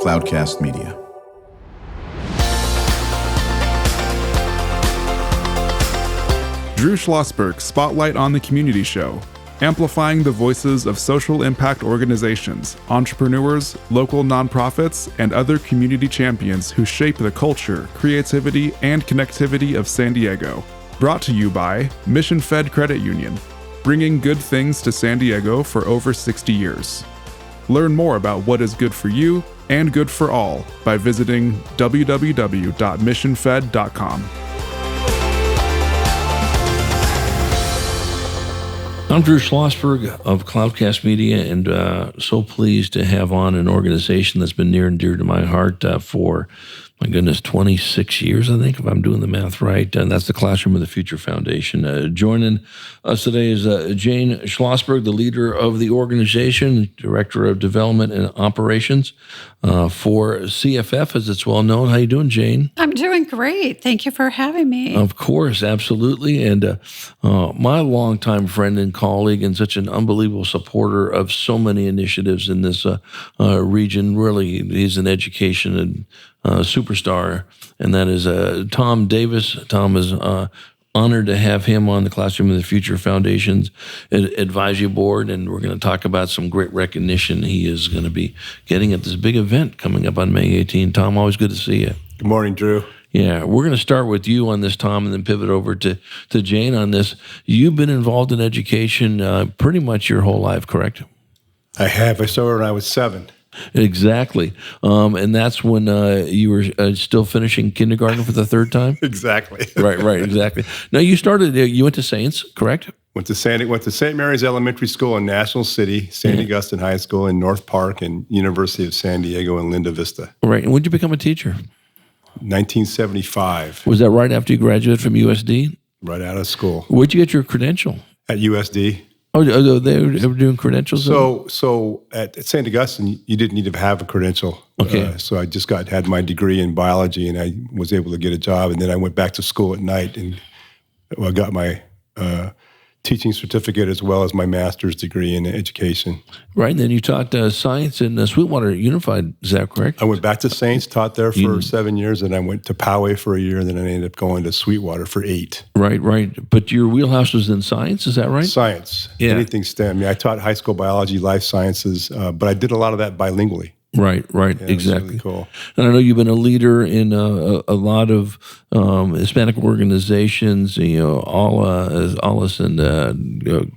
Cloudcast Media. Drew Schlosberg Spotlight on the Community Show, amplifying the voices of social impact organizations, entrepreneurs, local nonprofits, and other community champions who shape the culture, creativity, and connectivity of San Diego. Brought to you by Mission Fed Credit Union, bringing good things to San Diego for over 60 years. Learn more about what is good for you and good for all by visiting www.missionfed.com. I'm Drew Schlosberg of Cloudcast Media, and so pleased to have on an organization that's been near and dear to my heart for, my goodness, 26 years, I think, if I'm doing the math right. And that's the Classroom of the Future Foundation. Joining us today is Jane Schlosberg, the leader of the organization, Director of Development and Operations for CFF, as it's well known. How you doing, Jane? I'm doing great. Thank you for having me. Of course, absolutely. And my longtime friend and colleague and such an unbelievable supporter of so many initiatives in this region. Really, he's an education and superstar, and that is Tom Davis. Tom is honored to have him on the Classroom of the Future Foundation's advisory board, and we're going to talk about some great recognition he is going to be getting at this big event coming up on May 18. Tom, always good to see you. Good morning, Drew. Yeah, we're going to start with you on this, Tom, and then pivot over to Jane on this. You've been involved in education pretty much your whole life, correct? I have. I started when I was 7. Exactly. And that's when you were still finishing kindergarten for the third time? Exactly. Right, exactly. Now, you started, you went to Saints, correct? Went to St. Mary's Elementary School in National City, St. Augustine High School in North Park, and University of San Diego in Linda Vista. Right. And when did you become a teacher? 1975. Was that right after you graduated from USD? Right out of school. Where'd you get your credential? At USD. Oh, they were doing credentials? So at St. Augustine, you didn't need to have a credential. Okay. So I just had my degree in biology, and I was able to get a job. And then I went back to school at night, and I got my teaching certificate as well as my master's degree in education. Right, and then you taught science in Sweetwater Unified, is that correct? I went back to Saints, taught there for 7 years, and I went to Poway for a year, and then I ended up going to Sweetwater for 8. Right. But your wheelhouse was in science, is that right? Science, anything STEM. Yeah, I taught high school biology, life sciences, but I did a lot of that bilingually. Right, Yeah, exactly. Really cool. And I know you've been a leader in a lot of Hispanic organizations, ALIS and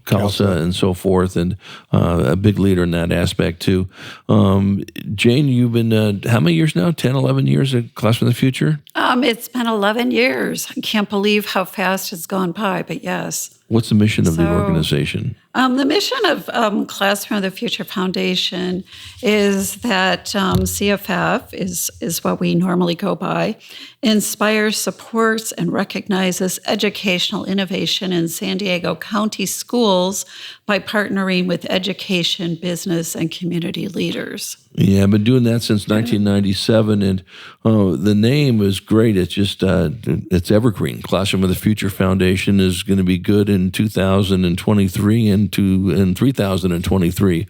CALSA and so forth, and a big leader in that aspect too. Jane, you've been, how many years now? 10, 11 years at Classroom of the Future? It's been 11 years. I can't believe how fast it's gone by, but yes. What's the mission of the organization? The mission of Classroom of the Future Foundation is that CFF is what we normally go by, inspires, supports, and recognizes educational innovation in San Diego County schools by partnering with education, business, and community leaders. Yeah, I've been doing that since 1997, and the name is great. It's just, it's evergreen. Classroom of the Future Foundation is going to be good in 2023 and 3023,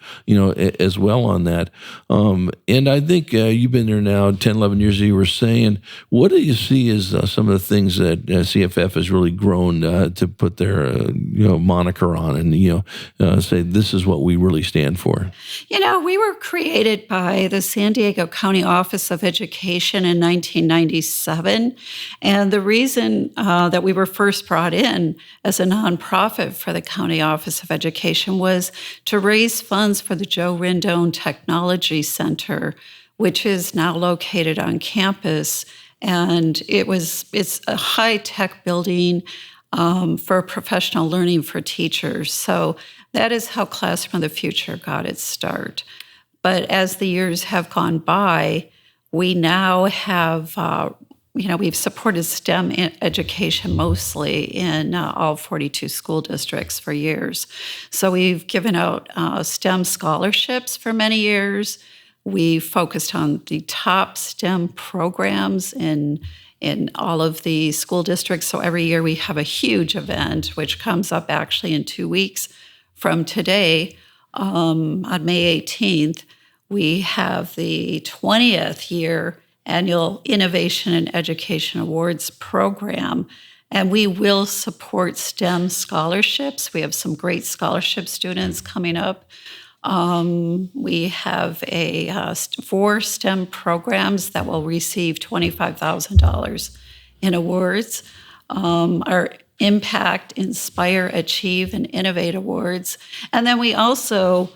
as well on that. And I think you've been there now 10, 11 years, as you were saying. What do you see as some of the things that CFF has really grown to put their, moniker on and, say this is what we really stand for? We were created by the San Diego County Office of Education in 1997. And the reason that we were first brought in as a nonprofit for the County Office of Education was to raise funds for the Joe Rendon Technology Center, which is now located on campus. And it's a high-tech building for professional learning for teachers. So that is how Classroom of the Future got its start. But as the years have gone by, we now have, we've supported STEM education mostly in all 42 school districts for years. So we've given out STEM scholarships for many years. We focused on the top STEM programs in all of the school districts. So every year we have a huge event, which comes up actually in 2 weeks from today, on May 18th, We have the 20th year Annual Innovation in Education Awards program, and we will support STEM scholarships. We have some great scholarship students coming up. We have 4 STEM programs that will receive $25,000 in awards. Our Impact, Inspire, Achieve, and Innovate awards. And then we also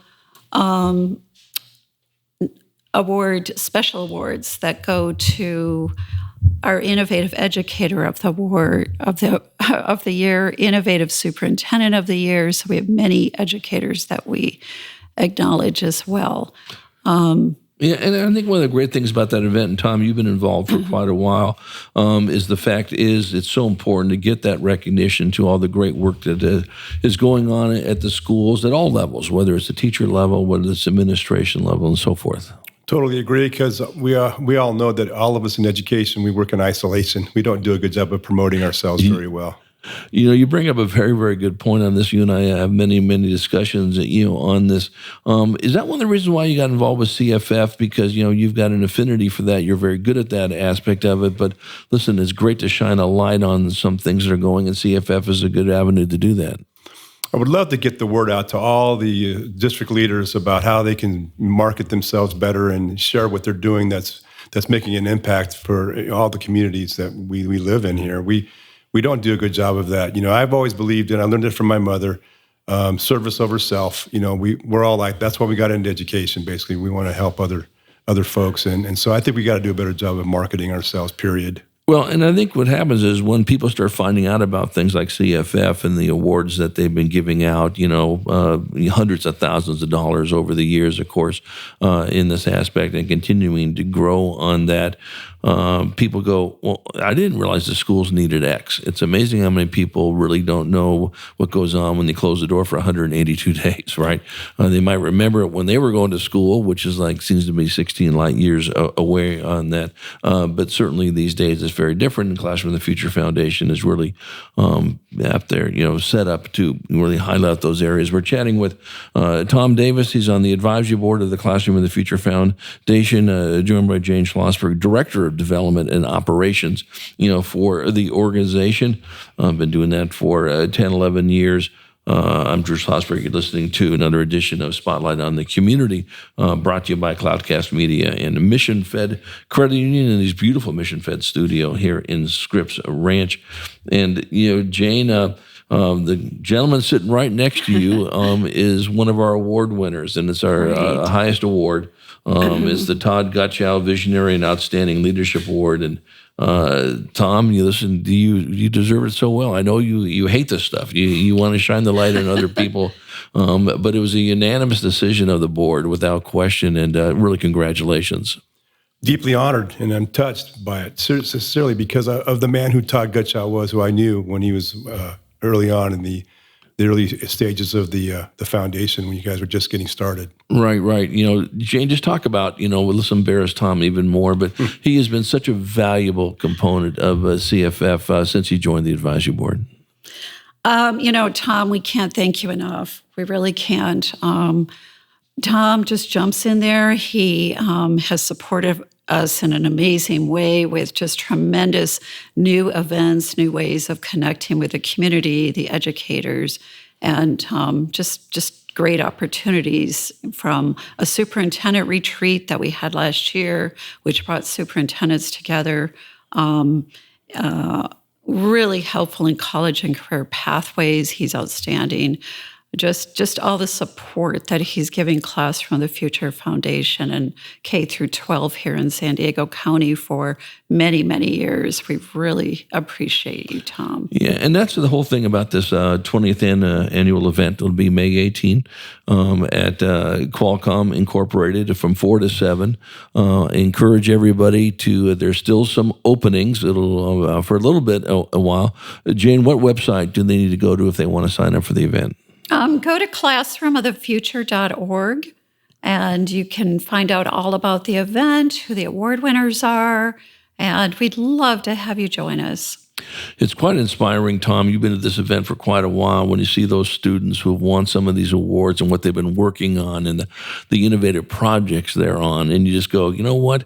award special awards that go to our Innovative Educator of the Year, Innovative Superintendent of the Year. So we have many educators that we acknowledge as well. Yeah, and I think one of the great things about that event, and Tom, you've been involved for quite a while, is the fact is it's so important to get that recognition to all the great work that is going on at the schools at all levels, whether it's the teacher level, whether it's administration level, and so forth. Totally agree, because we all know that all of us in education, we work in isolation. We don't do a good job of promoting ourselves very well. You know, you bring up a very, very good point on this. You and I have many, many discussions, on this. Is that one of the reasons why you got involved with CFF? Because, you've got an affinity for that. You're very good at that aspect of it. But listen, it's great to shine a light on some things that are going, and CFF is a good avenue to do that. I would love to get the word out to all the district leaders about how they can market themselves better and share what they're doing that's making an impact for all the communities that we live in here. We don't do a good job of that. I've always believed, and I learned it from my mother, service over self. We're all like, that's why we got into education, basically. We want to help other folks. And so I think we got to do a better job of marketing ourselves, period. Well, and I think what happens is when people start finding out about things like CFF and the awards that they've been giving out, hundreds of thousands of dollars over the years, of course, in this aspect, and continuing to grow on that, people go, well, I didn't realize the schools needed X. It's amazing how many people really don't know what goes on when they close the door for 182 days, right? They might remember it when they were going to school, which is seems to be 16 light years away on that. But certainly these days it's very different. And Classroom of the Future Foundation is really out there, set up to really highlight those areas. We're chatting with Tom Davis. He's on the advisory board of the Classroom of the Future Foundation, joined by Jane Schlosberg, Director of Development and Operations, for the organization. I've been doing that for 10, 11 years. I'm Drew Schlosberg. You're listening to another edition of Spotlight on the Community, brought to you by Cloudcast Media and Mission Fed Credit Union in these beautiful Mission Fed studio here in Scripps Ranch. And, Jane, the gentleman sitting right next to you is one of our award winners, and it's our highest award. It's the Todd Gutschow Visionary and Outstanding Leadership Award. And Tom, you deserve it so well. I know you hate this stuff. You want to shine the light on other people, but it was a unanimous decision of the board without question, and really congratulations. Deeply honored, and I'm touched by it, sincerely, because of the man who Todd Gutschow was, who I knew when he was early on in the early stages of the foundation, when you guys were just getting started. Right. Jane, just talk about, let's embarrass Tom even more, but he has been such a valuable component of CFF since he joined the advisory board. Tom, we can't thank you enough. We really can't. Tom just jumps in there. He has supported us in an amazing way with just tremendous new events, new ways of connecting with the community, the educators, and just great opportunities, from a superintendent retreat that we had last year, which brought superintendents together, really helpful in college and career pathways. He's outstanding. Just all the support that he's giving Classroom of the Future Foundation and K through 12 here in San Diego County for many, many years. We really appreciate you, Tom. Yeah, and that's the whole thing about this 20th annual event. It'll be May 18 at Qualcomm Incorporated from 4 to 7. Encourage everybody to, there's still some openings. It'll for a little bit, a while. Jane, what website do they need to go to if they want to sign up for the event? Go to classroomofthefuture.org, and you can find out all about the event, who the award winners are, and we'd love to have you join us. It's quite inspiring, Tom. You've been at this event for quite a while. When you see those students who have won some of these awards and what they've been working on and the innovative projects they're on, and you just go, you know what?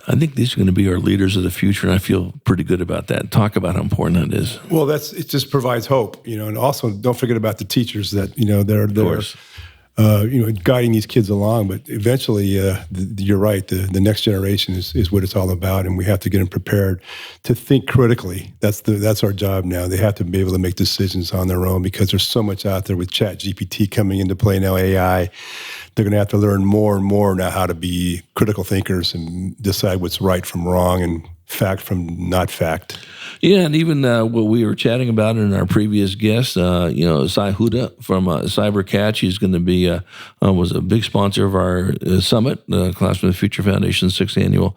I think these are going to be our leaders of the future, and I feel pretty good about that. Talk about how important that is. Well, it just provides hope, and also don't forget about the teachers that, they're guiding these kids along. But eventually, you're right, the next generation is what it's all about, and we have to get them prepared to think critically. That's our job now. They have to be able to make decisions on their own because there's so much out there with ChatGPT coming into play now, AI. They're going to have to learn more and more now how to be critical thinkers and decide what's right from wrong and fact from not fact. Yeah, and even what we were chatting about in our previous guest, Sai Huda from CyberCatch, he's going to be was a big sponsor of our summit, Classroom of the Future Foundation's 6th Annual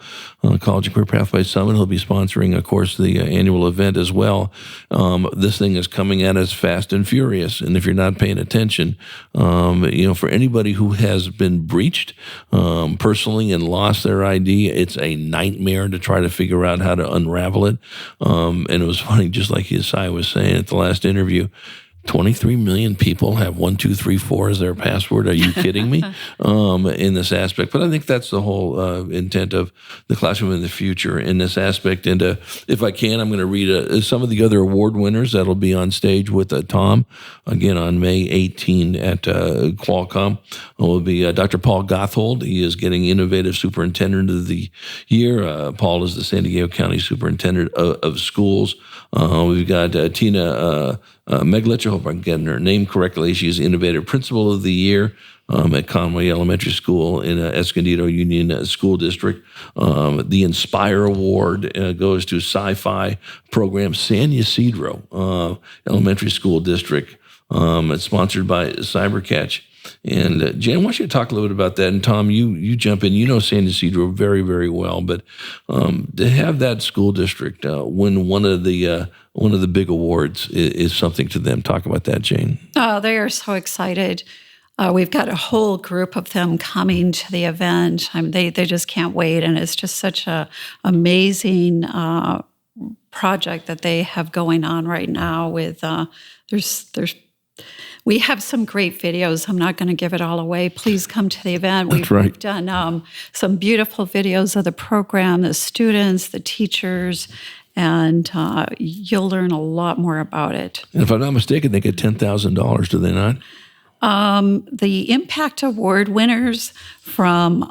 College and Career Pathways Summit. He'll be sponsoring, of course, the annual event as well. This thing is coming at us fast and furious, and if you're not paying attention, for anybody who has been breached personally and lost their ID, it's a nightmare to try to figure out how to unravel it. And it was funny, just like Sai was saying at the last interview, 23 million people have 1234 as their password. Are you kidding me? In this aspect. But I think that's the whole intent of the Classroom in the Future in this aspect. And if I can, I'm going to read some of the other award winners that'll be on stage with Tom, again, on May 18 at Qualcomm. It will be Dr. Paul Gothold. He is getting Innovative Superintendent of the Year. Paul is the San Diego County Superintendent of Schools. We've got Tina Meglich, I hope I'm getting her name correctly. She's Innovative Principal of the Year at Conway Elementary School in Escondido Union School District. The Inspire Award goes to Sci-Fi Program San Ysidro Elementary School District. It's sponsored by CyberCatch. And Jan, I want you to talk a little bit about that. And Tom, you jump in. You know San Ysidro very, very well. But to have that school district win one of the big awards is something to them. Talk about that, Jane. Oh, they are so excited. We've got a whole group of them coming to the event. They just can't wait, and it's just such a amazing project that they have going on right now. With we have some great videos. I'm not going to give it all away. Please come to the event. We've done some beautiful videos of the program, the students, the teachers, and you'll learn a lot more about it. And if I'm not mistaken, they get $10,000, do they not? The Impact Award winners from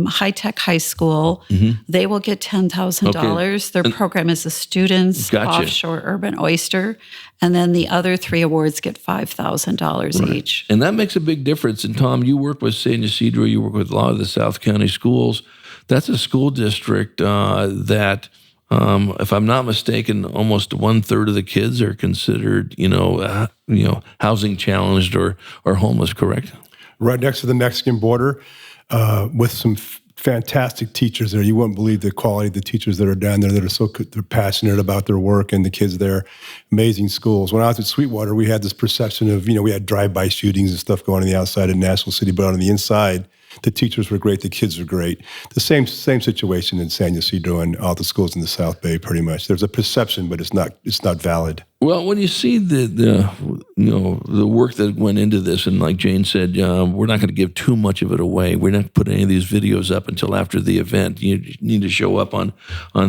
High Tech High School, they will get $10,000. Okay. Their program is the Students Offshore Urban Oyster. And then the other 3 awards get $5,000 each. And that makes a big difference. And Tom, you work with San Ysidro, you work with a lot of the South County schools. That's a school district that, if I'm not mistaken, almost 1/3 of the kids are considered, housing challenged or homeless, correct? Right next to the Mexican border, with some fantastic teachers there. You wouldn't believe the quality of the teachers that are down there that are they're passionate about their work, and the kids there. Amazing schools. When I was at Sweetwater, we had this perception of, we had drive-by shootings and stuff going on the outside of National City, but on the inside, the teachers were great, the kids were great. The same situation in San Ysidro and all the schools in the South Bay, pretty much. There's a perception, but it's not valid. Well, when you see the work that went into this, and like Jane said, we're not going to give too much of it away. We're not putting any of these videos up until after the event. You need to show up on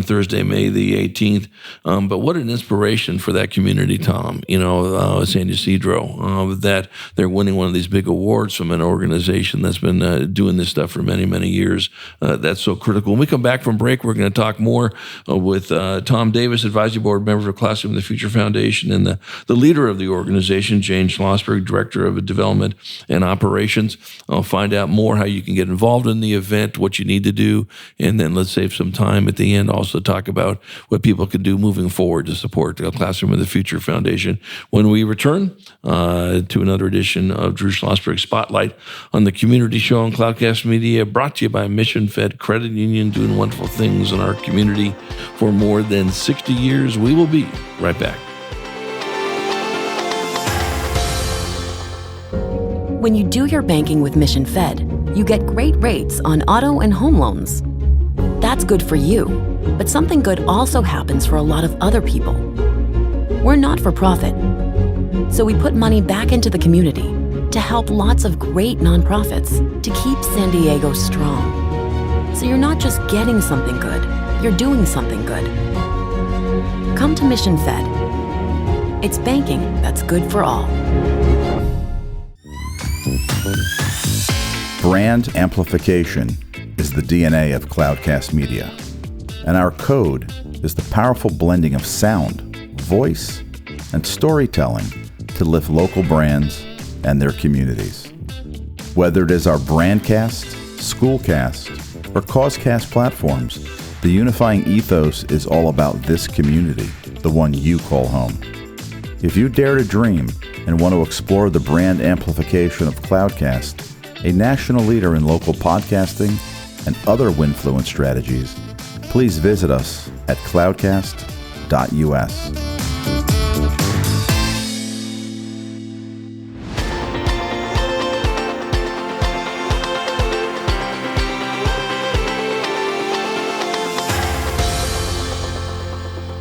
Thursday, May the 18th. But what an inspiration for that community, Tom. San Ysidro, that they're winning one of these big awards from an organization that's been doing this stuff for many, many years. That's so critical. When we come back from break, we're going to talk more with Tom Davis, Advisory Board member of Classroom of the Future Foundation, and the leader of the organization, Jane Schlosberg, Director of Development and Operations. I'll find out more how you can get involved in the event, what you need to do, and then let's save some time at the end also talk about what people can do moving forward to support the Classroom of the Future Foundation. When we return to another edition of Drew Schlosberg Spotlight on the Community Show on Cloudcast Media, brought to you by Mission Fed Credit Union, doing wonderful things in our community for more than 60 years. We will be right back. When you do your banking with Mission Fed, you get great rates on auto and home loans. That's good for you, but something good also happens for a lot of other people. We're not for profit, so we put money back into the community to help lots of great nonprofits to keep San Diego strong. So you're not just getting something good, you're doing something good. Come to Mission Fed. It's banking that's good for all. Brand amplification is the DNA of Cloudcast Media, and our code is the powerful blending of sound, voice, and storytelling to lift local brands and their communities. Whether it is our Brandcast, Schoolcast, or Causecast platforms, the unifying ethos is all about this community, the one you call home. If you dare to dream and want to explore the brand amplification of Cloudcast, a national leader in local podcasting and other Winfluence strategies, please visit us at cloudcast.us.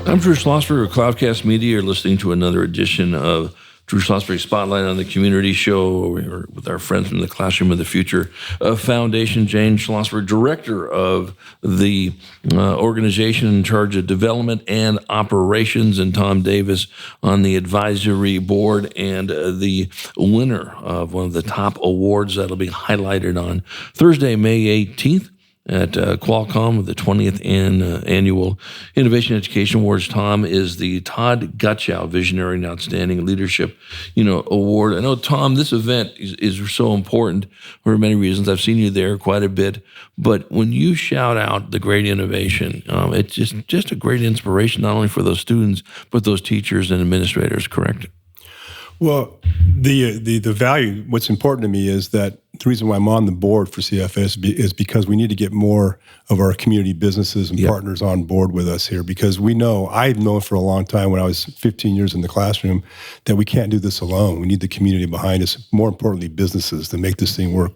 I'm Drew Schlosberg of Cloudcast Media. You're listening to another edition of Drew Schlosberg Spotlight on the Community Show. We're with our friends from the Classroom of the Future Foundation. Jane Schlosberg, director of the organization in charge of development and operations, and Tom Davis on the advisory board, and the winner of one of the top awards that'll be highlighted on Thursday, May 18th. At Qualcomm, the 20th Annual Innovation Education Awards. Tom is the Todd Gutschow Visionary and Outstanding Leadership, Award. I know, Tom, this event is so important for many reasons. I've seen you there quite a bit, but when you shout out the great innovation, it's just a great inspiration, not only for those students, but those teachers and administrators, correct? Well, the value, what's important to me is that the reason why I'm on the board for CFF is because we need to get more of our community businesses and partners on board with us here, because I've known for a long time, when I was 15 years in the classroom, that we can't do this alone. We need the community behind us, more importantly, businesses, to make this thing work.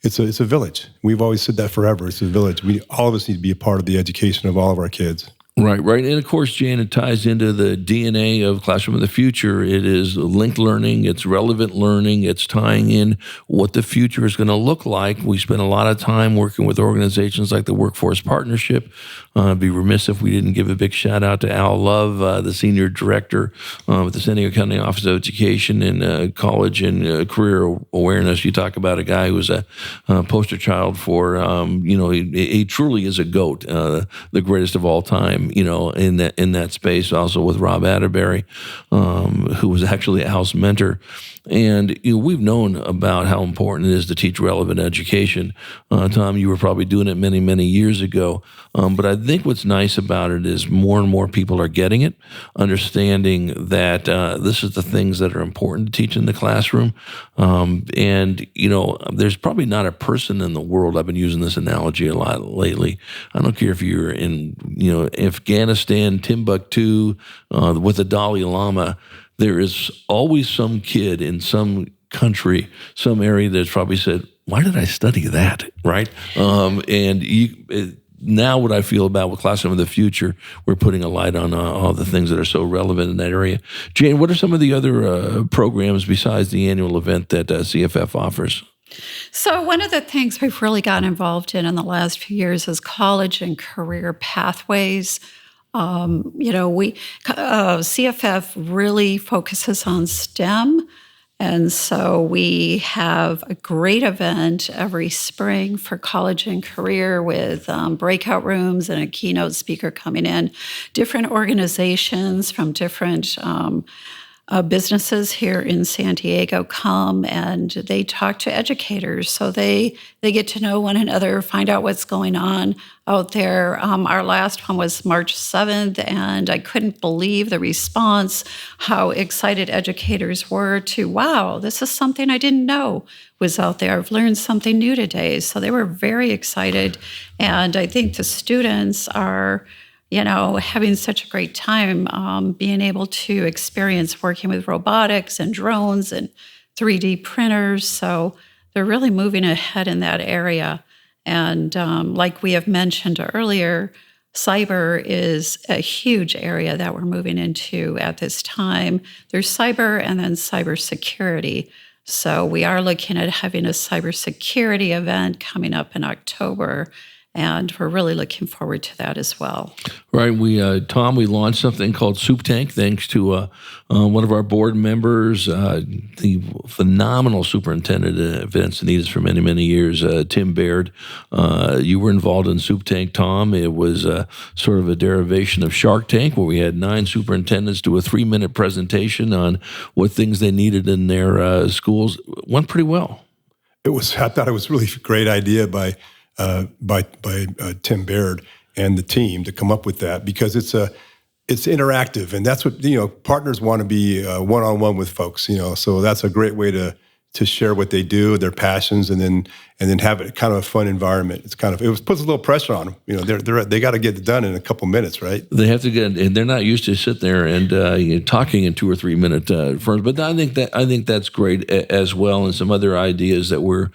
It's a village. We've always said that forever. It's a village. All of us need to be a part of the education of all of our kids. Right. And of course, Jane, it ties into the DNA of Classroom of the Future. It is linked learning, it's relevant learning, it's tying in what the future is going to look like. We spend a lot of time working with organizations like the Workforce Partnership. I'd be remiss if we didn't give a big shout out to Al Love, the senior director with the San Diego County Office of Education and College and Career Awareness. You talk about a guy who was a poster child for, he truly is a GOAT, the greatest of all time. In that space, also with Rob Atterbury, who was actually Al's mentor. And we've known about how important it is to teach relevant education. Tom, you were probably doing it many, many years ago. But I think what's nice about it is more and more people are getting it, understanding that this is the things that are important to teach in the classroom. There's probably not a person in the world, I've been using this analogy a lot lately. I don't care if you're in, Afghanistan, Timbuktu, with the Dalai Lama. There is always some kid in some country, some area that's probably said, why did I study that, right? Now what I feel about with Classroom of the Future, we're putting a light on all the things that are so relevant in that area. Jane, what are some of the other programs besides the annual event that CFF offers? So one of the things we've really gotten involved in the last few years is college and career pathways. CFF really focuses on STEM. And so we have a great event every spring for college and career with breakout rooms and a keynote speaker coming in. Different organizations from different businesses here in San Diego come and they talk to educators. So they get to know one another, find out what's going on out there. Our last one was March 7th, and I couldn't believe the response, how excited educators were to, wow, this is something I didn't know was out there. I've learned something new today. So they were very excited. And I think the students are having such a great time being able to experience working with robotics and drones and 3D printers. So they're really moving ahead in that area. And like we have mentioned earlier, cyber is a huge area that we're moving into at this time. There's cyber and then cybersecurity. So we are looking at having a cybersecurity event coming up in October, and we're really looking forward to that as well. Right. Tom, we launched something called Soup Tank, thanks to one of our board members, the phenomenal superintendent of events and needs for many, many years, Tim Baird. You were involved in Soup Tank, Tom. It was sort of a derivation of Shark Tank, where we had 9 superintendents do a 3-minute presentation on what things they needed in their schools. It went pretty well. I thought it was really a great idea by Tim Baird and the team to come up with that, because it's interactive, and that's what partners want to be one-on-one with folks. So that's a great way to share what they do, their passions, and then have it kind of a fun environment. It puts a little pressure on them. They got to get it done in a couple minutes, right? They have to get, and they're not used to sit there and talking in 2 or 3 minute firms. But I think that's great as well, and some other ideas that we're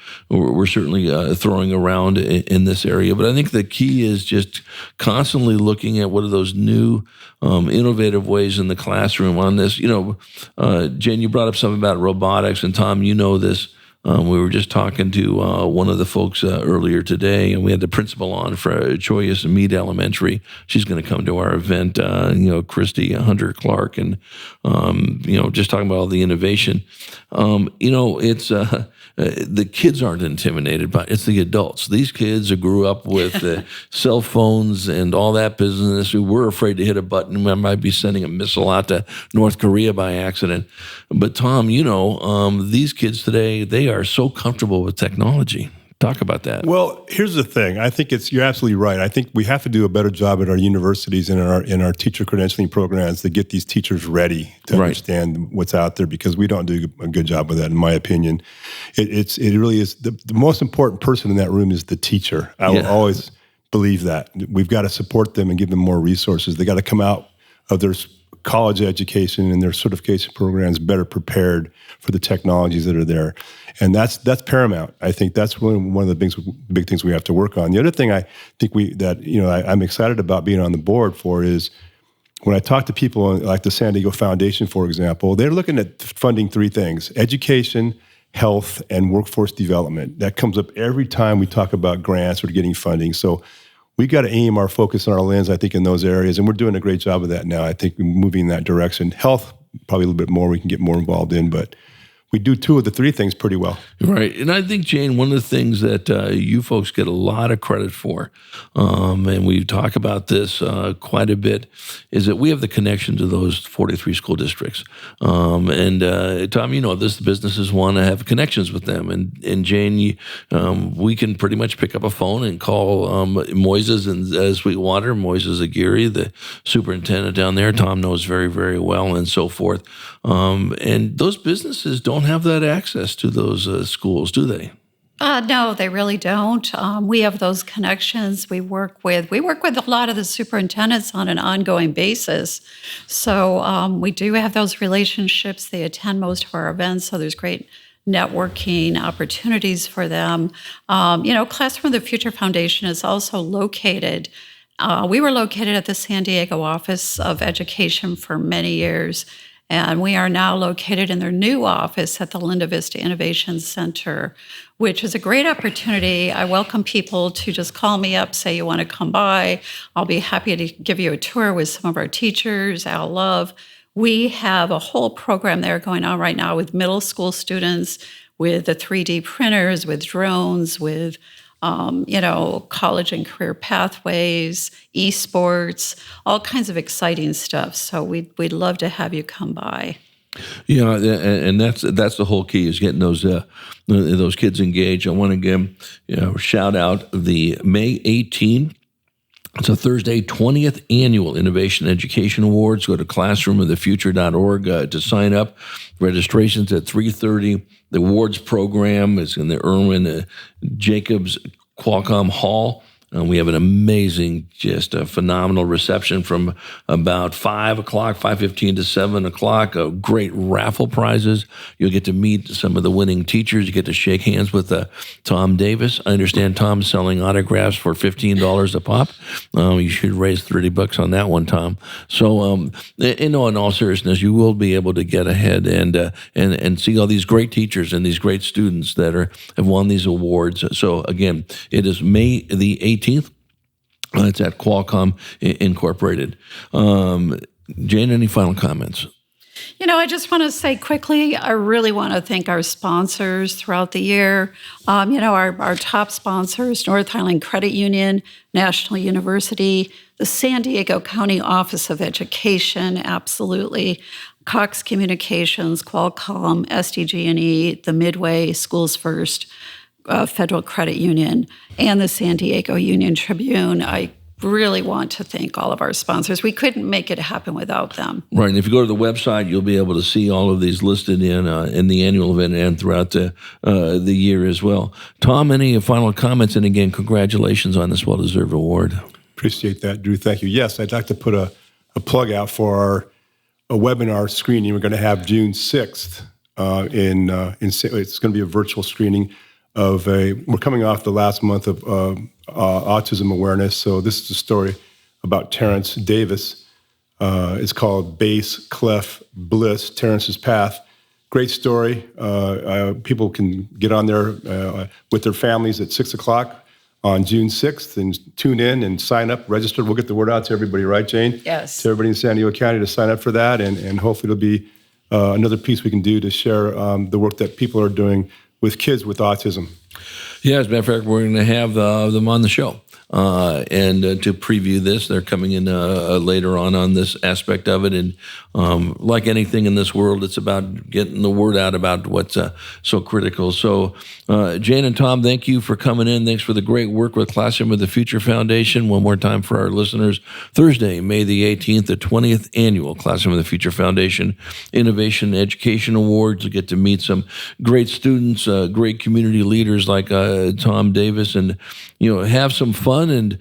certainly throwing around in this area. But I think the key is just constantly looking at what are those new innovative ways in the classroom on this. Jane, you brought up something about robotics, and Tom, you know this. We were just talking to one of the folks earlier today, and we had the principal on for Choice and Mead Elementary. She's going to come to our event, Christy Hunter Clark, and, just talking about all the innovation. It's the kids aren't intimidated by it. It's the adults. These kids who grew up with cell phones and all that business, who were afraid to hit a button. I might be sending a missile out to North Korea by accident. But Tom, these kids today, they are so comfortable with technology. Talk about that. Well, here's the thing. I think you're absolutely right. I think we have to do a better job at our universities and in our teacher credentialing programs to get these teachers ready to understand what's out there, because we don't do a good job with that, in my opinion. It really is the most important person in that room is the teacher. I will always believe that. We've got to support them and give them more resources. They got to come out of their college education and their certification programs better prepared for the technologies that are there. And that's paramount. I think that's one of the big things we have to work on. The other thing I think I'm excited about being on the board for is when I talk to people like the San Diego Foundation, for example, they're looking at funding 3 things: education, health, and workforce development. That comes up every time we talk about grants or getting funding. So we got to aim our focus and our lens, I think, in those areas, and we're doing a great job of that now. I think we're moving in that direction. Health, probably a little bit more we can get more involved in, but we do 2 of the 3 things pretty well. Right. And I think, Jane, one of the things that you folks get a lot of credit for, and we talk about this quite a bit, is that we have the connection to those 43 school districts. And Tom, the businesses want to have connections with them. And Jane, we can pretty much pick up a phone and call Moises and Sweetwater, Moises Aguirre, the superintendent down there. Tom knows very, very well, and so forth. And those businesses don't have that access to those schools, do they? No, they really don't. We have those connections. We work with a lot of the superintendents on an ongoing basis. So we do have those relationships. They attend most of our events, so there's great networking opportunities for them. Classroom of the Future Foundation is also located. We were located at the San Diego Office of Education for many years, and we are now located in their new office at the Linda Vista Innovation Center, which is a great opportunity. I welcome people to just call me up, say you want to come by. I'll be happy to give you a tour with some of our teachers, Al Love. We have a whole program there going on right now with middle school students, with the 3D printers, with drones, with college and career pathways, esports, all kinds of exciting stuff. So we'd love to have you come by. Yeah, and that's the whole key, is getting those kids engaged. I want to give shout out the May 18. It's a Thursday, 20th Annual Innovation Education Awards. Go to classroomofthefuture.org to sign up. Registration's at 3:30. The awards program is in the Irwin Jacobs Qualcomm Hall We have an amazing, just a phenomenal reception from about 5 o'clock, 5:15 to 7 o'clock. Great raffle prizes. You'll get to meet some of the winning teachers. You get to shake hands with Tom Davis. I understand Tom's selling autographs for $15 a pop. You should raise $30 on that one, Tom. So, in all seriousness, you will be able to get ahead and see all these great teachers and these great students that have won these awards. So, again, it is May the 18th. It's at Qualcomm Incorporated. Jane, any final comments? I just want to say quickly, I really want to thank our sponsors throughout the year. Our top sponsors, North Highland Credit Union, National University, the San Diego County Office of Education, absolutely, Cox Communications, Qualcomm, SDG&E, the Midway, Schools First, Federal Credit Union, and the San Diego Union Tribune. I really want to thank all of our sponsors. We couldn't make it happen without them. Right, and if you go to the website, you'll be able to see all of these listed in the annual event and throughout the year as well. Tom, any final comments? And again, congratulations on this well-deserved award. Appreciate that, Drew. Thank you. Yes, I'd like to put a plug out for a webinar screening we're going to have June 6th. It's going to be a virtual screening we're coming off the last month of autism awareness. So this is a story about Terrence Davis. It's called Bass, Clef, Bliss, Terrence's Path. Great story. People can get on there with their families at 6 o'clock on June 6th and tune in and sign up, register. We'll get the word out to everybody, right, Jane? Yes. To everybody in San Diego County to sign up for that. And hopefully it'll be another piece we can do to share the work that people are doing with kids with autism. Yeah, as a matter of fact, we're going to have them on the show. And to preview this, they're coming in later on this aspect of it. And like anything in this world, it's about getting the word out about what's so critical. So Jane and Tom, thank you for coming in. Thanks for the great work with Classroom of the Future Foundation. One more time for our listeners, Thursday, May the 18th, the 20th Annual Classroom of the Future Foundation Innovation Education Awards. You get to meet some great students, great community leaders like Tom Davis, and have some fun. And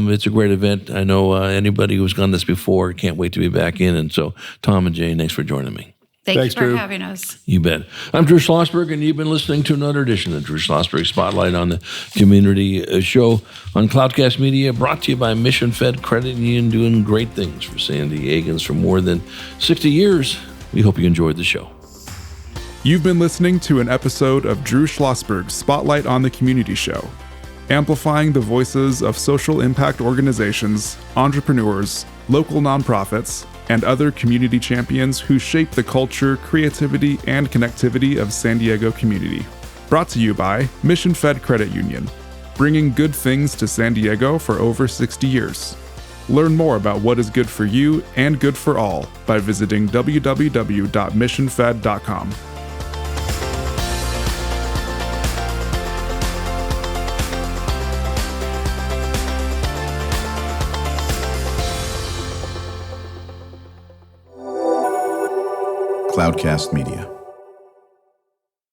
it's a great event. I know anybody who's gone this before can't wait to be back in. And so, Tom and Jane, thanks for joining me. Thanks for Drew. having us. You bet. I'm Drew Schlosberg, and you've been listening to another edition of Drew Schlosberg Spotlight on the Community Show on Cloudcast Media, brought to you by Mission Fed Credit Union, doing great things for San Diegans for more than 60 years. We hope you enjoyed the show. You've been listening to an episode of Drew Schlosberg Spotlight on the Community Show, amplifying the voices of social impact organizations, entrepreneurs, local nonprofits, and other community champions who shape the culture, creativity, and connectivity of San Diego community. Brought to you by Mission Fed Credit Union, bringing good things to San Diego for over 60 years. Learn more about what is good for you and good for all by visiting www.missionfed.com. Cloudcast Media.